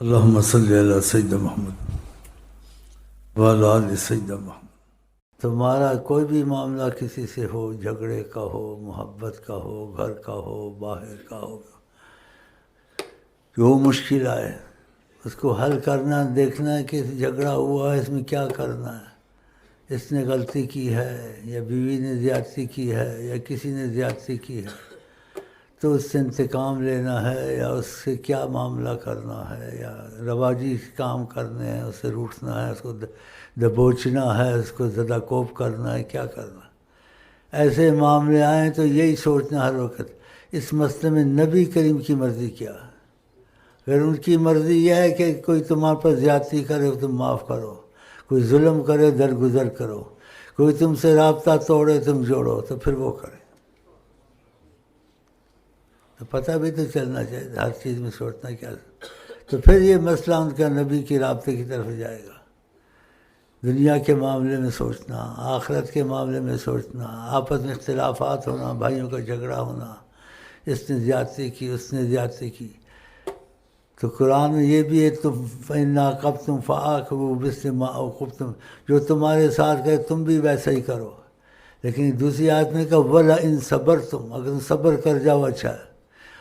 اللہم صلی علی سیدنا محمد وعلی آل سیدنا محمد۔ تمہارا کوئی بھی معاملہ کسی سے ہو، جھگڑے کا ہو، محبت کا ہو، گھر کا ہو، باہر کا ہو، جو مشکل آئے اس کو حل کرنا، دیکھنا ہے کہ جھگڑا ہوا ہے، اس میں کیا کرنا ہے، اس نے غلطی کی ہے یا بیوی نے زیادتی کی ہے یا کسی نے زیادتی کی ہے، تو اس سے انتقام لینا ہے یا اس سے کیا معاملہ کرنا ہے، یا رواجی کام کرنے ہیں، اس سے روٹھنا ہے، اس کو دبوچنا ہے، اس کو زدہ کوب کرنا ہے، کیا کرنا ہے۔ ایسے معاملے آئیں تو یہی سوچنا ہر وقت اس مسئلے میں نبی کریم کی مرضی کیا ہے۔ اگر ان کی مرضی یہ ہے کہ کوئی تمہارے پر زیادتی کرے تم معاف کرو، کوئی ظلم کرے درگزر کرو، کوئی تم سے رابطہ توڑے تم جوڑو، تو پھر وہ کرے۔ تو پتہ بھی تو چلنا چاہیے، ہر چیز میں سوچنا کیا، تو پھر یہ مسئلہ ان کا نبی کے رابطے کی طرف جائے گا۔ دنیا کے معاملے میں سوچنا، آخرت کے معاملے میں سوچنا، آپس میں اختلافات ہونا، بھائیوں کا جھگڑا ہونا، اس نے زیادتی کی اس نے زیادتی کی، تو قرآن میں یہ بھی ہے تم فَإِنَّ عَاقَبْتُمْ فَعَاقِبُوا بِمِثْلِ مَا عُوقِبْتُم، جو تمہارے ساتھ کرے تم بھی ویسا ہی کرو۔ لیکن دوسری آیت میں کہا وَلَئِن صَبَرْتُمْ، اگر تم صبر کر جاؤ اچھا ہے،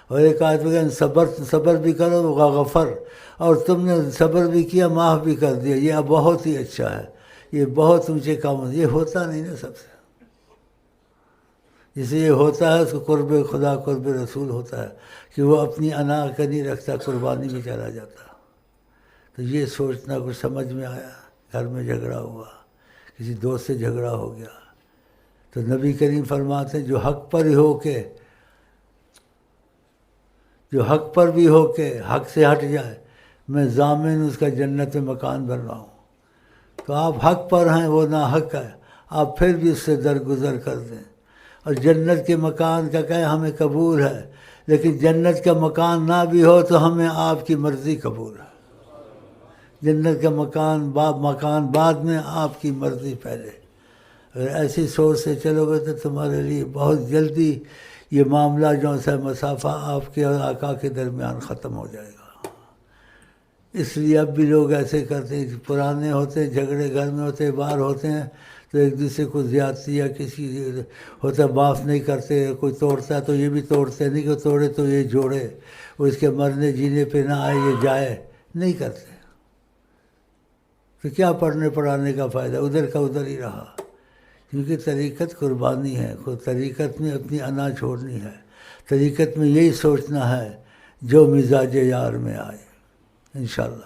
اور ایک آیت میں کہا صبر بھی کرو غفر، اور تم نے صبر بھی کیا معاف بھی کر دیا، یہ بہت ہی اچھا ہے، یہ بہت اونچے کام ہے۔ یہ ہوتا نہیں نا سب سے، جسے یہ ہوتا ہے اس کو قرب خدا قرب رسول ہوتا ہے کہ وہ اپنی انا کا نہیں رکھتا، قربانی میں چلا جاتا۔ تو یہ سوچنا کچھ سمجھ میں آیا، گھر میں جھگڑا ہوا، کسی دوست سے جھگڑا ہو گیا، تو نبی کریم فرماتے ہیں جو حق پر ہی ہو کے، جو حق پر بھی ہو کے حق سے ہٹ جائے، میں ضامن اس کا جنت میں مکان بن رہا ہوں۔ تو آپ حق پر ہیں، وہ ناحق ہے، آپ پھر بھی اس سے درگزر کر دیں، اور جنت کے مکان کا کہیں ہمیں قبول ہے، لیکن جنت کا مکان نہ بھی ہو تو ہمیں آپ کی مرضی قبول ہے۔ جنت کا مکان بعد میں، آپ کی مرضی پہلے۔ اگر ایسی سوچ سے چلو گے تو تمہارے لیے بہت جلدی یہ معاملہ جو ہے مسافہ آپ کے اور آقا کے درمیان ختم ہو جائے گا۔ اس لیے اب بھی لوگ ایسے کرتے ہیں، پرانے ہوتے جھگڑے گھر میں ہوتے، باہر ہوتے ہیں، تو ایک دوسرے کو زیادتی یا کسی ہوتا ہے معاف نہیں کرتے، کوئی توڑتا ہے تو یہ بھی توڑتے نہیں، کہ توڑے تو یہ جوڑے، وہ اس کے مرنے جینے پہ نہ آئے یہ جائے، نہیں کرتے۔ تو کیا پڑھنے پڑھانے کا فائدہ، ادھر کا ادھر ہی رہا۔ کیونکہ طریقت قربانی ہے، طریقت میں اپنی انا چھوڑنی ہے، طریقت میں یہی سوچنا ہے جو مزاج یار میں آئے، انشاءاللہ۔